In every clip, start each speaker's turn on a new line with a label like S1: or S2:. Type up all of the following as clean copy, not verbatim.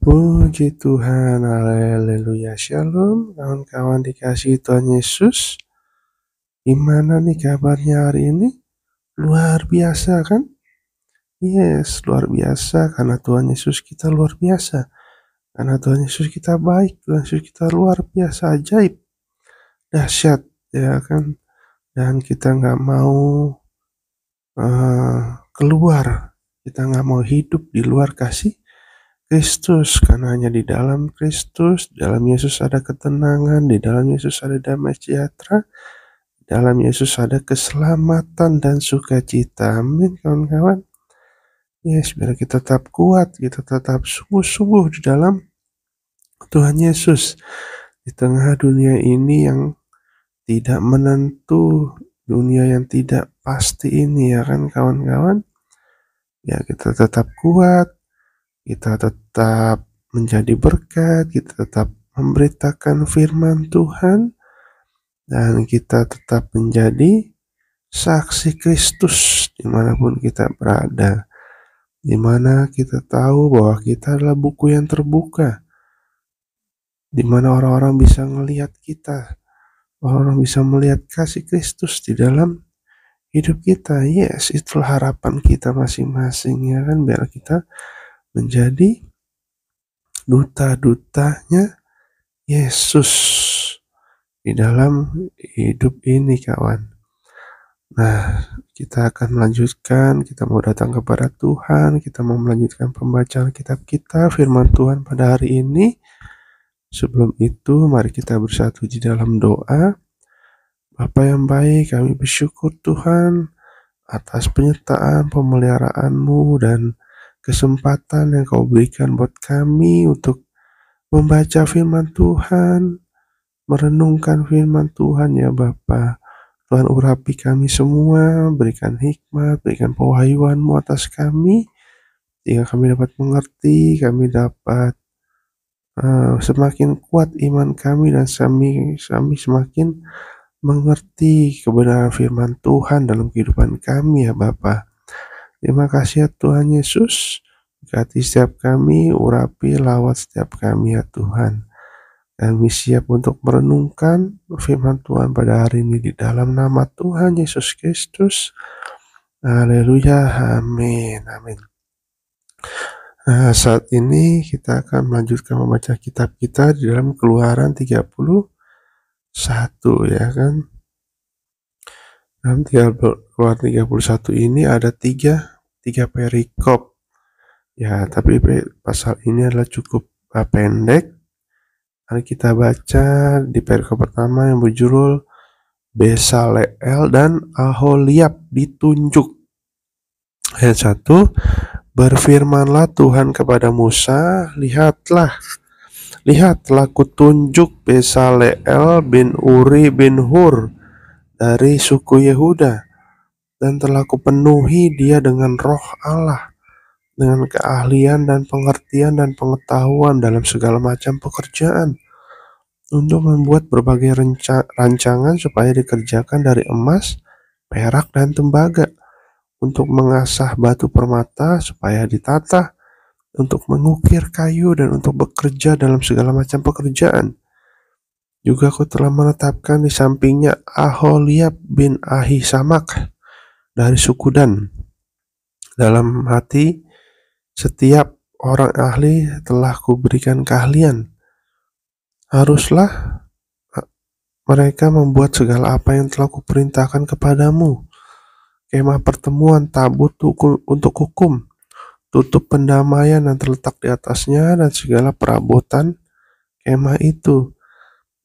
S1: Puji Tuhan, haleluya, shalom kawan-kawan dikasihi Tuhan Yesus. Gimana nih kabarnya hari ini? Luar biasa kan? Yes, luar biasa karena Tuhan Yesus kita luar biasa. Karena Tuhan Yesus kita baik, Tuhan Yesus kita luar biasa, ajaib, dahsyat, ya kan? Dan kita nggak mau keluar, kita nggak mau hidup di luar kasih Kristus, karena hanya di dalam Kristus, di dalam Yesus ada ketenangan, di dalam Yesus ada damai sejahtera, di dalam Yesus ada keselamatan dan sukacita. Amin kawan-kawan. Yes, biar kita tetap kuat, kita tetap sungguh-sungguh di dalam Tuhan Yesus. Di tengah dunia ini yang tidak menentu, dunia yang tidak pasti ini, ya kan kawan-kawan. Ya, kita tetap kuat, kita tetap menjadi berkat, kita tetap memberitakan firman Tuhan, dan kita tetap menjadi saksi Kristus dimanapun kita berada, dimana kita tahu bahwa kita adalah buku yang terbuka, dimana orang-orang bisa melihat kita, orang bisa melihat kasih Kristus di dalam hidup kita. Yes, itulah harapan kita masing-masing, ya kan, biar kita menjadi duta-dutanya Yesus di dalam hidup ini, kawan. Nah, kita akan melanjutkan, kita mau datang kepada Tuhan, kita mau melanjutkan pembacaan kitab kita, firman Tuhan pada hari ini. Sebelum itu, mari kita bersatu di dalam doa. Bapa yang baik, kami bersyukur Tuhan atas penyertaan, pemeliharaanmu, dan kesempatan yang kau berikan buat kami untuk membaca firman Tuhan, merenungkan firman Tuhan, ya Bapa. Tuhan, urapi kami semua, berikan hikmat, berikan pewahyuan-Mu atas kami, sehingga kami dapat mengerti, kami dapat semakin kuat iman kami, dan kami semakin mengerti kebenaran firman Tuhan dalam kehidupan kami, ya Bapa. Terima kasih ya Tuhan Yesus, berkati setiap kami, urapi, lawat setiap kami ya Tuhan. Kami siap untuk merenungkan firman Tuhan pada hari ini di dalam nama Tuhan Yesus Kristus. Haleluya, amin, amin. Nah, saat ini kita akan melanjutkan membaca kitab kita di dalam Keluaran 31, ya kan. Dalam Keluaran 31 ini ada tiga perikop. Ya, tapi pasal ini adalah cukup pendek. Mari kita baca di perikop pertama yang berjudul Besaleel dan Aholiab ditunjuk. Ayat 1, berfirmanlah Tuhan kepada Musa, lihatlah kutunjuk Besaleel bin Uri bin Hur dari suku Yehuda, dan telah kupenuhi dia dengan roh Allah, dengan keahlian dan pengertian dan pengetahuan dalam segala macam pekerjaan, untuk membuat berbagai rancangan supaya dikerjakan dari emas, perak, dan tembaga, untuk mengasah batu permata supaya ditata, untuk mengukir kayu, dan untuk bekerja dalam segala macam pekerjaan. Juga aku telah menetapkan di sampingnya Aholiab bin Ahisamak dari suku Dan. Dalam hati setiap orang ahli telah kuberikan keahlian. Haruslah mereka membuat segala apa yang telah kuperintahkan kepadamu: kemah pertemuan, tabut untuk hukum, tutup pendamaian yang terletak di atasnya, dan segala perabotan kemah itu,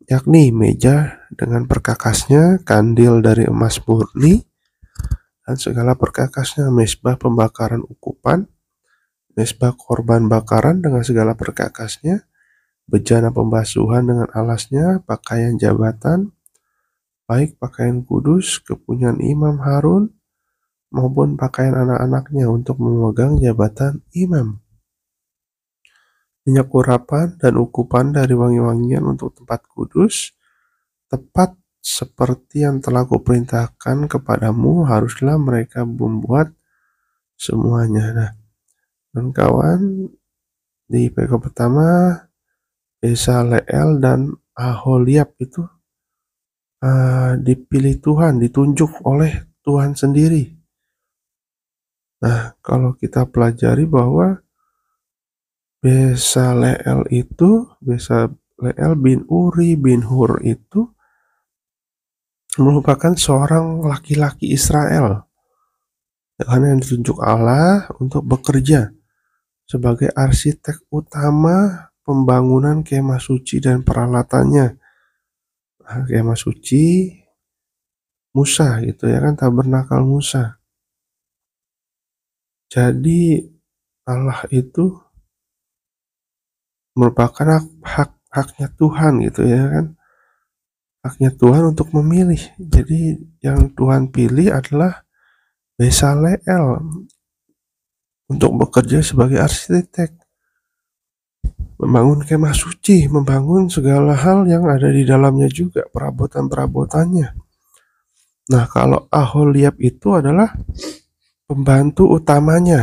S1: yakni meja dengan perkakasnya, kandil dari emas murni dan segala perkakasnya, mezbah pembakaran ukupan, mezbah korban bakaran dengan segala perkakasnya, bejana pembasuhan dengan alasnya, pakaian jabatan, baik pakaian kudus kepunyaan Imam Harun maupun pakaian anak-anaknya untuk memegang jabatan imam, minyak urapan dan ukupan dari wangi-wangian untuk tempat kudus, tepat seperti yang telah kuperintahkan kepadamu, haruslah mereka membuat semuanya. Nah, dan kawan, Di perikop pertama, Bezaleel dan Aholiab itu dipilih Tuhan, ditunjuk oleh Tuhan sendiri. Nah, kalau kita pelajari bahwa Bezaleel bin Uri bin Hur itu merupakan seorang laki-laki Israel yang ditunjuk Allah untuk bekerja sebagai arsitek utama pembangunan kemah suci dan peralatannya. Nah, kemah suci Musa gitu ya kan, tabernakal Musa. Jadi Allah itu merupakan haknya Tuhan gitu ya kan, haknya Tuhan untuk memilih. Jadi yang Tuhan pilih adalah Bezaleel untuk bekerja sebagai arsitek, membangun kemah suci, membangun segala hal yang ada di dalamnya juga, perabotan-perabotannya. Nah, kalau Aholiab itu adalah pembantu utamanya.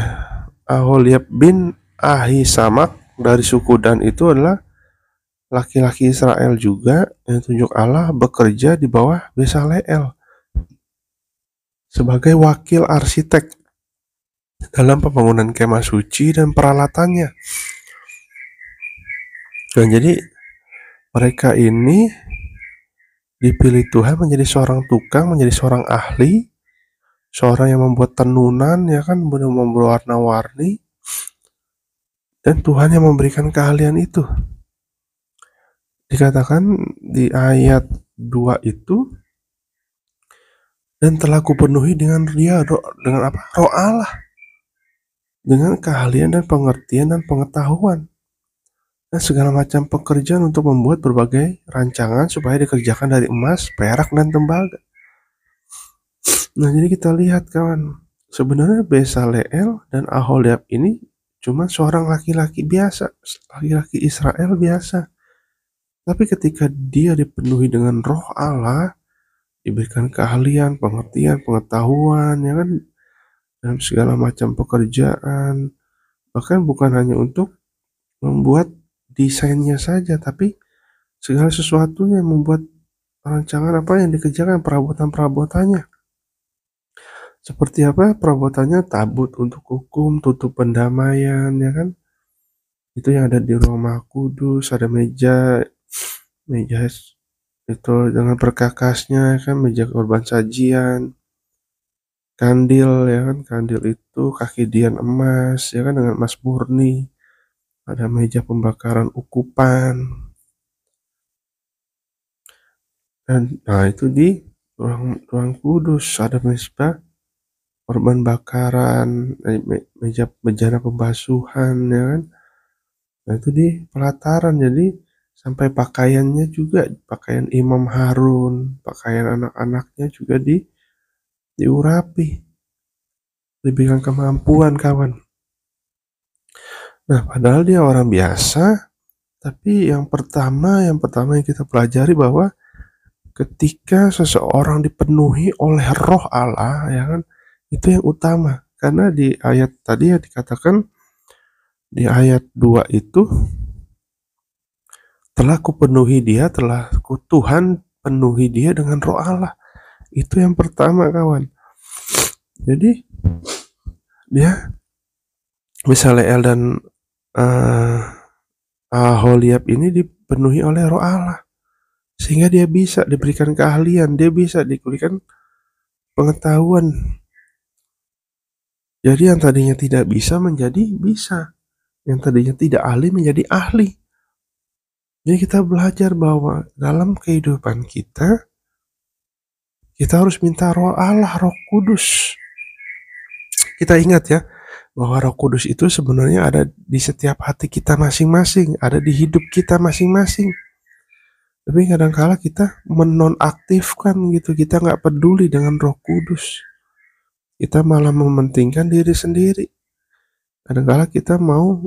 S1: Aholiab bin Ahisamak dari suku Dan itu adalah laki-laki Israel juga yang tunjuk Allah bekerja di bawah Bezaleel sebagai wakil arsitek dalam pembangunan kemah suci dan peralatannya. Dan jadi mereka ini dipilih Tuhan menjadi seorang tukang, menjadi seorang ahli, seorang yang membuat tenunan ya kan, berwarna-warni, dan Tuhan yang memberikan keahlian itu. Dikatakan di ayat 2 itu, dan telah kupenuhi dengan dengan apa? Roh Allah, dengan keahlian dan pengertian dan pengetahuan dan segala macam pekerjaan untuk membuat berbagai rancangan supaya dikerjakan dari emas, perak, dan tembaga. Nah, jadi kita lihat kawan, sebenarnya Bezaleel dan Aholiab ini cuma seorang laki-laki biasa, laki-laki Israel biasa. Tapi ketika dia dipenuhi dengan Roh Allah, diberikan keahlian, pengertian, pengetahuan, ya kan, dalam segala macam pekerjaan, bahkan bukan hanya untuk membuat desainnya saja, tapi segala sesuatunya, membuat rancangan apa yang dikerjakan, perabotan-perabotannya. Seperti apa perabotannya? Tabut untuk hukum, tutup pendamaian, ya kan? Itu yang ada di Rumah Kudus, ada meja itu dengan perkakasnya, kan, meja korban sajian, kandil, ya kan, kandil itu kaki dian emas, ya kan, dengan emas murni. Ada meja pembakaran ukupan, dan nah itu di ruang kudus ada mezbah korban bakaran, meja bejana pembasuhan, ya kan. Nah itu di pelataran, jadi sampai pakaiannya juga, pakaian Imam Harun, pakaian anak-anaknya juga diurapi, diberikan kemampuan kawan. Nah padahal dia orang biasa, tapi yang pertama yang kita pelajari bahwa ketika seseorang dipenuhi oleh Roh Allah, ya kan, itu yang utama. Karena di ayat tadi ya dikatakan, di ayat 2 itu, telah kupenuhi dia, Tuhan penuhi dia dengan Roh Allah. Itu yang pertama kawan. Jadi dia Bezaleel dan Aholiab ini dipenuhi oleh Roh Allah, sehingga dia bisa diberikan keahlian, dia bisa diberikan pengetahuan. Jadi yang tadinya tidak bisa menjadi bisa, yang tadinya tidak ahli menjadi ahli. Jadi kita belajar bahwa dalam kehidupan kita harus minta Roh Allah, Roh Kudus. Kita ingat ya, bahwa Roh Kudus itu sebenarnya ada di setiap hati kita masing-masing, ada di hidup kita masing-masing. Tapi kadang-kala kita menonaktifkan gitu, kita nggak peduli dengan Roh Kudus. Kita malah mementingkan diri sendiri. Kadang-kala kita mau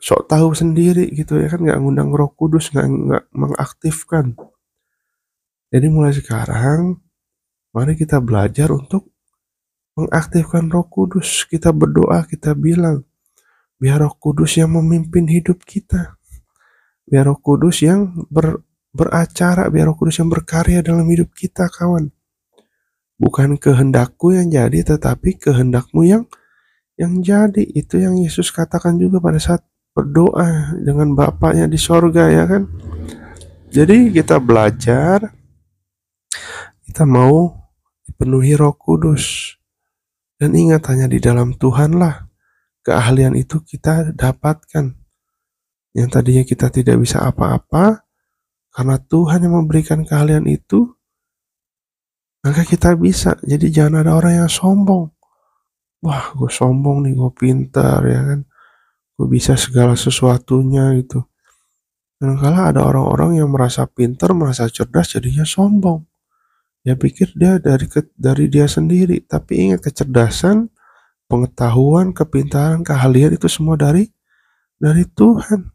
S1: sok tahu sendiri gitu ya kan, nggak ngundang Roh Kudus, nggak mengaktifkan. Jadi mulai sekarang, mari kita belajar untuk mengaktifkan Roh Kudus. Kita berdoa, kita bilang, Biar Roh Kudus yang memimpin hidup kita. Biar Roh Kudus yang beracara, biar Roh Kudus yang berkarya dalam hidup kita, kawan. Bukan kehendakku yang jadi, tetapi kehendakmu yang jadi. Itu yang Yesus katakan juga pada saat berdoa dengan Bapaknya di sorga, ya kan. Jadi kita belajar, kita mau dipenuhi Roh Kudus. Dan ingat, hanya di dalam Tuhanlah keahlian itu kita dapatkan. Yang tadinya kita tidak bisa apa-apa, karena Tuhan yang memberikan keahlian itu, maka kita bisa. Jadi jangan ada orang yang sombong. Wah, gue sombong nih, gue pintar, ya kan. Gue bisa segala sesuatunya gitu. Kadang-kala ada orang-orang yang merasa pintar, merasa cerdas, jadinya sombong. Ya pikir dia dari dia sendiri. Tapi ingat, kecerdasan, pengetahuan, kepintaran, keahlian itu semua dari Tuhan.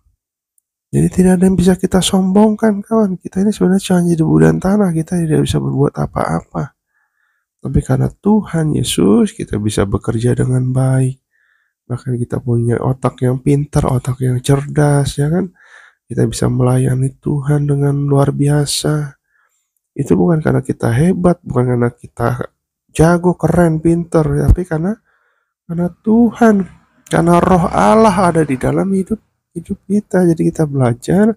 S1: Jadi tidak ada yang bisa kita sombongkan, kawan. Kita ini sebenarnya cuma jadi budak tanah, kita tidak bisa berbuat apa-apa. Tapi karena Tuhan Yesus, kita bisa bekerja dengan baik. Bahkan kita punya otak yang pintar, otak yang cerdas, ya kan? Kita bisa melayani Tuhan dengan luar biasa. Itu bukan karena kita hebat, bukan karena kita jago, keren, pintar, tapi karena Tuhan, karena Roh Allah ada di dalam hidup kita. Jadi kita belajar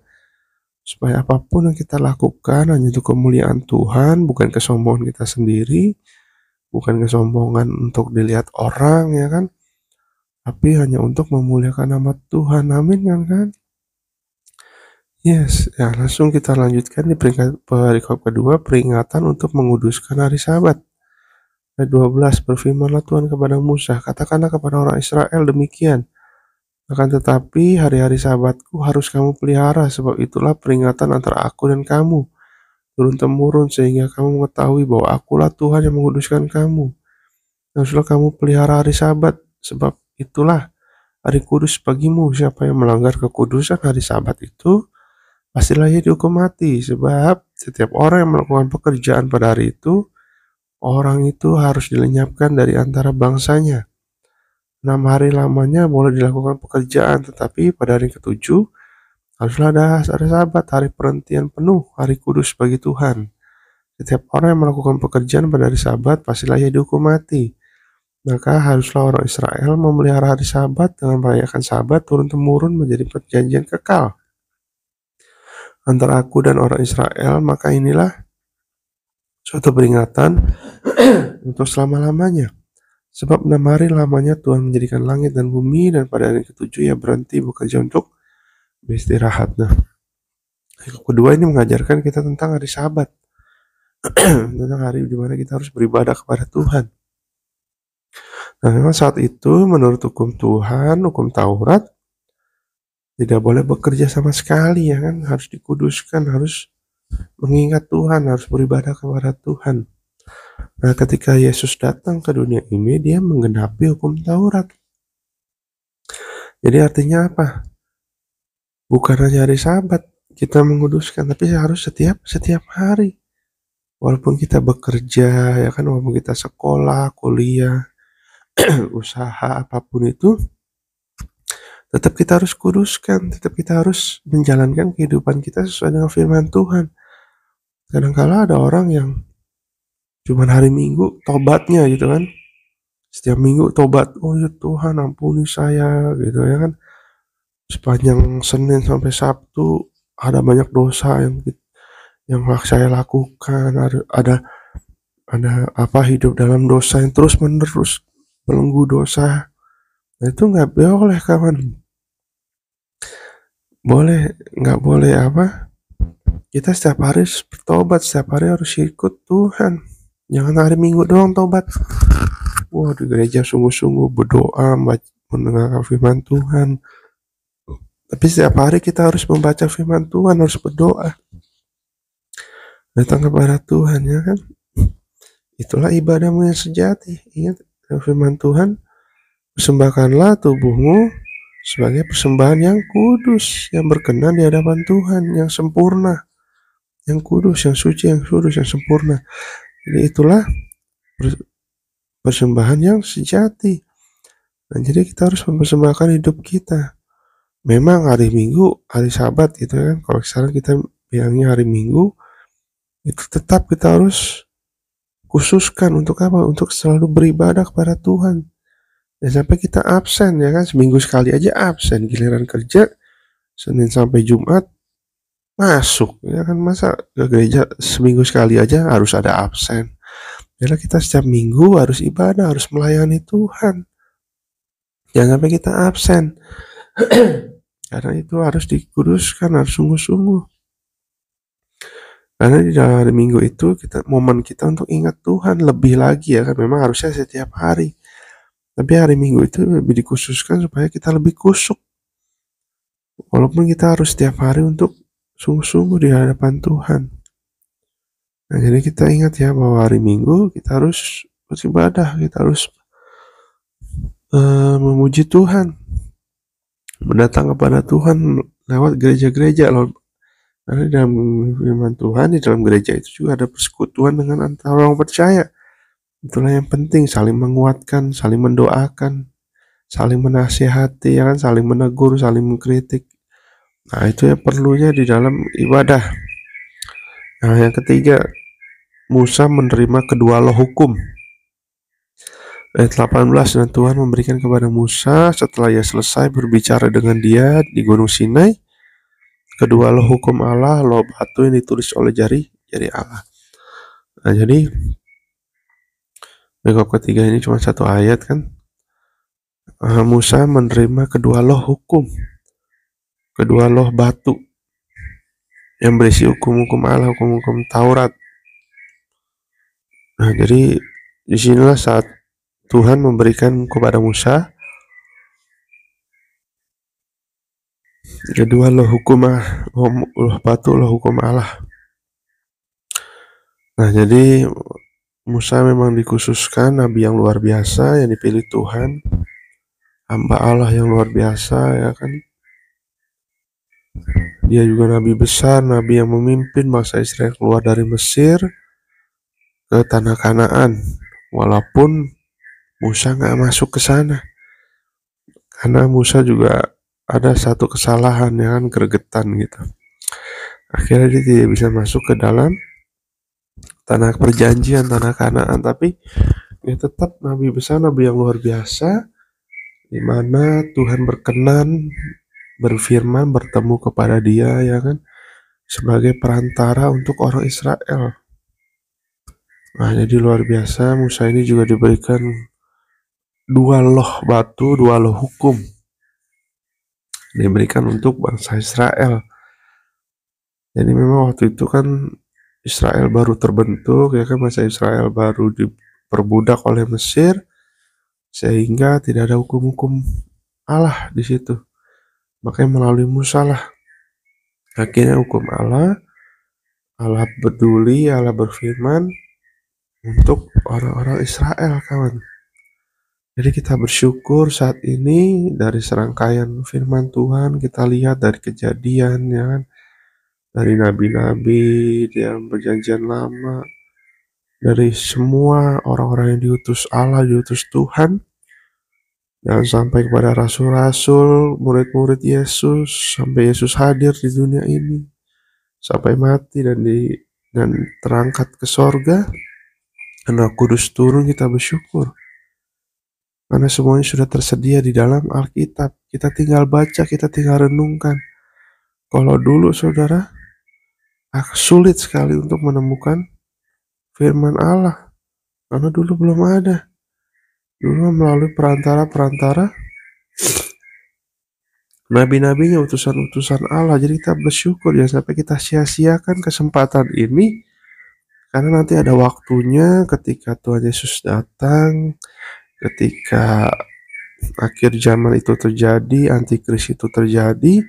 S1: supaya apapun yang kita lakukan hanya untuk kemuliaan Tuhan, bukan kesombongan kita sendiri, bukan kesombongan untuk dilihat orang, ya kan, tapi hanya untuk memuliakan nama Tuhan. Amin, kan? Yes, ya langsung kita lanjutkan di perikop kedua, peringatan untuk menguduskan hari Sabat. Ayat 12, berfirmanlah Tuhan kepada Musa, katakanlah kepada orang Israel demikian, akan tetapi hari-hari Sabatku harus kamu pelihara, sebab itulah peringatan antara aku dan kamu, turun-temurun, sehingga kamu mengetahui bahwa akulah Tuhan yang menguduskan kamu. Haruslah kamu pelihara hari Sabat, sebab itulah hari kudus bagimu. Siapa yang melanggar kekudusan hari Sabat itu, pastilah ia dihukum mati. Sebab setiap orang yang melakukan pekerjaan pada hari itu, orang itu harus dilenyapkan dari antara bangsanya. 6 hari lamanya boleh dilakukan pekerjaan, tetapi pada hari ke-7 haruslah ada Sabat, hari perhentian penuh, hari kudus bagi Tuhan. Setiap orang yang melakukan pekerjaan pada hari Sabat, pastilah ia dihukum mati. Maka haruslah orang Israel memelihara hari Sabat dengan merayakan Sabat turun-temurun menjadi perjanjian kekal antara aku dan orang Israel. Maka inilah suatu peringatan untuk selama-lamanya. Sebab 6 hari lamanya Tuhan menjadikan langit dan bumi, dan pada hari ke-7 ia berhenti bekerja untuk beristirahat. Nah, yang kedua ini mengajarkan kita tentang hari Sabat, tentang hari di mana kita harus beribadah kepada Tuhan. Nah, memang saat itu menurut hukum Tuhan, hukum Taurat, tidak boleh bekerja sama sekali, ya kan? Harus dikuduskan, harus mengingat Tuhan, harus beribadah kepada Tuhan. Nah, ketika Yesus datang ke dunia ini, dia menggenapi hukum Taurat. Jadi artinya apa? Bukan hanya hari Sabat kita menguduskan, tapi harus setiap hari. Walaupun kita bekerja, ya kan, walaupun kita sekolah, kuliah, usaha, apapun itu, tetap kita harus kuduskan, tetap kita harus menjalankan kehidupan kita sesuai dengan firman Tuhan. Kadang-kala ada orang yang cuman hari Minggu tobatnya gitu kan, setiap minggu tobat, oh ya Tuhan ampuni saya gitu, ya kan. Sepanjang Senin sampai Sabtu ada banyak dosa yang saya lakukan, ada hidup dalam dosa yang terus menerus belenggu dosa. Nah, itu nggak boleh, kawan. Nggak boleh kita setiap hari harus bertobat, setiap hari harus ikut Tuhan. Jangan hari Minggu doang tobat. Wah, di gereja sungguh-sungguh berdoa, mendengarkan firman Tuhan. Tapi setiap hari kita harus membaca firman Tuhan, harus berdoa, datang kepada Tuhan, ya kan. Itulah ibadahmu yang sejati. Ingat firman Tuhan, persembahkanlah tubuhmu sebagai persembahan yang kudus, yang berkenan di hadapan Tuhan, yang sempurna, yang kudus, yang suci, yang kudus, yang sempurna. Jadi itulah persembahan yang sejati. Nah, jadi kita harus mempersembahkan hidup kita. Memang hari Minggu, hari Sabat gitu kan, kalau sekarang kita bilangnya hari Minggu, itu tetap kita harus khususkan untuk apa? Untuk selalu beribadah kepada Tuhan. Dan sampai kita absen ya kan, seminggu sekali aja absen, giliran kerja Senin sampai Jumat masuk ya kan, masa ke gereja seminggu sekali aja harus ada absen. Jadi kita setiap minggu harus ibadah, harus melayani Tuhan. Jangan sampai kita absen. Karena itu harus dikuduskan, harus sungguh-sungguh. Karena di dalam hari Minggu itu momen kita untuk ingat Tuhan lebih lagi ya kan. Memang harusnya setiap hari. Tapi hari Minggu itu lebih dikhususkan supaya kita lebih kusuk. Walaupun kita harus setiap hari untuk sungguh-sungguh di hadapan Tuhan. Nah, jadi kita ingat ya bahwa hari Minggu kita harus beribadah, kita harus memuji Tuhan, mendatang kepada Tuhan lewat gereja-gereja loh. Karena di dalam firman Tuhan, di dalam gereja itu juga ada persekutuan dengan antara orang percaya. Itulah yang penting, saling menguatkan, saling mendoakan, saling menasihati, ya kan, saling menegur, saling mengkritik. Nah, itu yang perlunya di dalam ibadah. Nah, yang ketiga, Musa menerima kedua loh hukum. Ayat 18, dan Tuhan memberikan kepada Musa setelah ia selesai berbicara dengan dia di Gunung Sinai, kedua loh hukum Allah, loh batu yang ditulis oleh jari Allah. Nah, jadi bab ketiga ini cuma satu ayat kan. Musa menerima kedua loh hukum, kedua loh batu yang berisi hukum-hukum Allah, hukum-hukum Taurat. Nah, jadi disinilah saat Tuhan memberikan kepada Musa kedua loh hukum, loh batu, loh hukum Allah. Nah, jadi Musa memang dikhususkan nabi yang luar biasa yang dipilih Tuhan, hamba Allah yang luar biasa ya kan. Dia juga nabi besar, nabi yang memimpin bangsa Israel keluar dari Mesir ke tanah Kanaan. Walaupun Musa nggak masuk ke sana, karena Musa juga ada satu kesalahan ya kan, gregetan gitu. Akhirnya dia tidak bisa masuk ke dalam tanah perjanjian, tanah Kanaan. Tapi dia tetap nabi besar, nabi yang luar biasa, di mana Tuhan berkenan berfirman, bertemu kepada dia ya kan, sebagai perantara untuk orang Israel. Nah, jadi luar biasa. Musa ini juga diberikan dua loh batu, dua loh hukum, diberikan untuk bangsa Israel. Jadi memang waktu itu kan Israel baru terbentuk ya kan, bangsa Israel baru diperbudak oleh Mesir, sehingga tidak ada hukum-hukum Allah di situ. Makanya melalui Musa lah akhirnya hukum Allah peduli, Allah berfirman untuk orang-orang Israel, kawan. Jadi kita bersyukur saat ini dari serangkaian firman Tuhan, kita lihat dari kejadian ya kan, dari nabi-nabi yang perjanjian lama, dari semua orang-orang yang diutus Allah, diutus Tuhan, dan sampai kepada rasul-rasul, murid-murid Yesus, sampai Yesus hadir di dunia ini, sampai mati dan terangkat ke sorga, dan Roh Kudus turun. Kita bersyukur karena semuanya sudah tersedia di dalam Alkitab. Kita tinggal baca, kita tinggal renungkan. Kalau dulu saudara, sulit sekali untuk menemukan firman Allah, karena dulu belum ada. Dulu melalui perantara-perantara nabi-nabinya, utusan-utusan Allah. Jadi kita bersyukur ya, sampai kita sia-siakan kesempatan ini, karena nanti ada waktunya ketika Tuhan Yesus datang, ketika akhir zaman itu terjadi, antikris itu terjadi,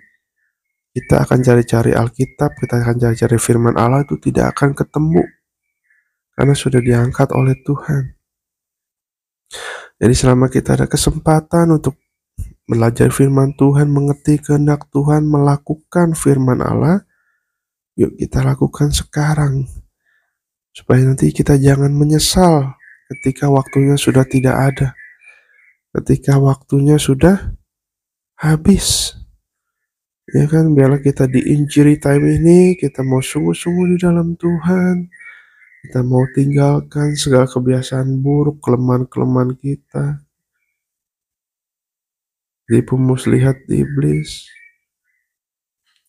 S1: kita akan cari-cari Alkitab, kita akan cari-cari firman Allah, itu tidak akan ketemu, karena sudah diangkat oleh Tuhan. Jadi selama kita ada kesempatan untuk belajar firman Tuhan, mengerti kehendak Tuhan, melakukan firman Allah, yuk kita lakukan sekarang, supaya nanti kita jangan menyesal ketika waktunya sudah tidak ada. ketika waktunya sudah habis. Ya kan, biarlah kita di injury time ini, kita mau sungguh-sungguh di dalam Tuhan, kita mau tinggalkan segala kebiasaan buruk, kelemahan-kelemahan kita, tipu muslihat iblis,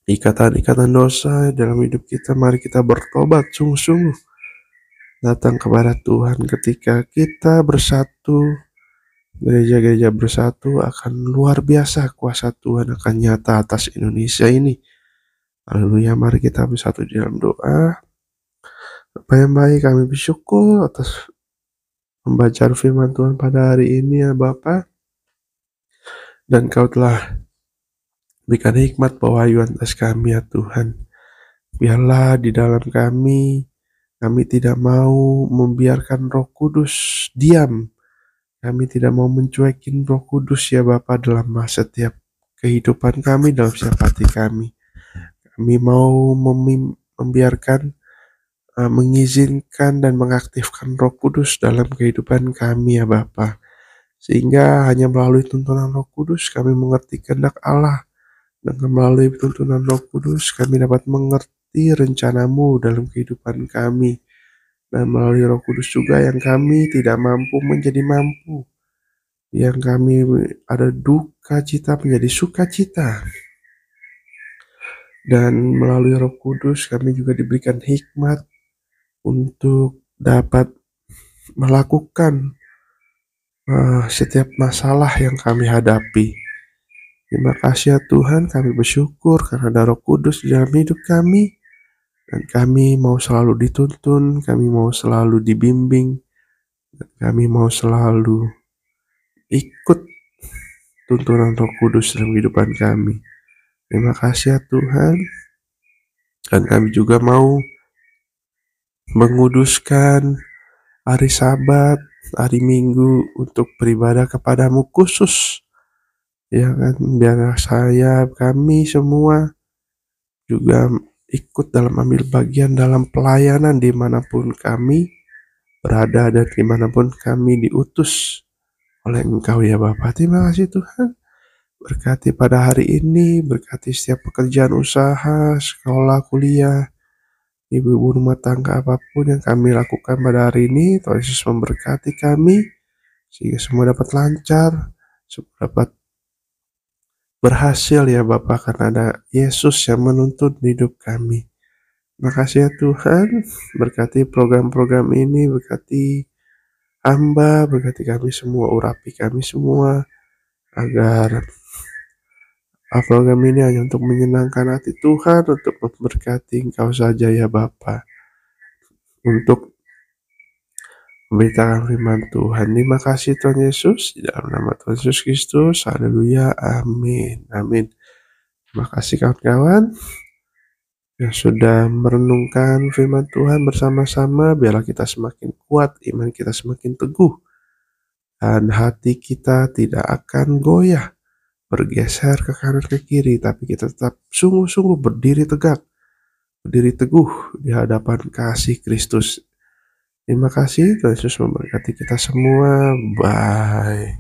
S1: ikatan-ikatan dosa dalam hidup kita. Mari kita bertobat sungguh-sungguh, datang kepada Tuhan. Ketika kita bersatu, gereja-gereja bersatu, akan luar biasa kuasa Tuhan akan nyata atas Indonesia ini. Haleluya, mari kita bersatu di dalam doa. Bapa yang baik, kami bersyukur atas pembacaan firman Tuhan pada hari ini ya Bapa. Dan Kau telah berikan hikmat pewayuan atas kami ya Tuhan. Biarlah di dalam kami tidak mau membiarkan Roh Kudus diam. Kami tidak mau mencuekin Roh Kudus ya Bapa dalam setiap kehidupan kami, dalam setiap hati kami. Kami mau membiarkan, mengizinkan dan mengaktifkan Roh Kudus dalam kehidupan kami ya Bapa. Sehingga hanya melalui tuntunan Roh Kudus kami mengerti kehendak Allah. Dan melalui tuntunan Roh Kudus kami dapat mengerti rencana-Mu dalam kehidupan kami. Dan melalui Roh Kudus juga yang kami tidak mampu menjadi mampu. Yang kami ada duka cita menjadi sukacita. Dan melalui Roh Kudus kami juga diberikan hikmat untuk dapat melakukan setiap masalah yang kami hadapi. Terima kasih ya Tuhan, kami bersyukur karena ada Roh Kudus di dalam hidup kami. Dan kami mau selalu dituntun, kami mau selalu dibimbing, dan kami mau selalu ikut tuntunan Roh Kudus dalam kehidupan kami. Terima kasih ya Tuhan. Dan kami juga mau menguduskan hari Sabat, hari Minggu untuk beribadah kepadamu khusus. Ya kan, biar kami semua juga ikut dalam ambil bagian dalam pelayanan dimanapun kami berada dan dimanapun kami diutus oleh Engkau ya Bapa. Terima kasih Tuhan. Berkati pada hari ini, berkati setiap pekerjaan usaha, sekolah, kuliah, ibu-ibu rumah tangga apapun yang kami lakukan pada hari ini. Tuhan Yesus memberkati kami sehingga semua dapat lancar, semua dapat berhasil ya Bapak, karena ada Yesus yang menuntun hidup kami. Terima kasih ya Tuhan, berkati program-program ini, berkati hamba, berkati kami semua, urapi kami semua, agar program ini hanya untuk menyenangkan hati Tuhan, untuk memberkati Engkau saja ya Bapa, untuk memberitakan firman Tuhan. Terima kasih Tuhan Yesus, di dalam nama Tuhan Yesus Kristus, haleluya, amin, amin. Terima kasih kawan-kawan yang sudah merenungkan firman Tuhan bersama-sama. Biarlah kita semakin kuat, iman kita semakin teguh, dan hati kita tidak akan goyah, bergeser ke kanan ke kiri, tapi kita tetap sungguh-sungguh berdiri tegak, berdiri teguh di hadapan kasih Kristus. Terima kasih, Tuhan Yesus memberkati kita semua. Bye.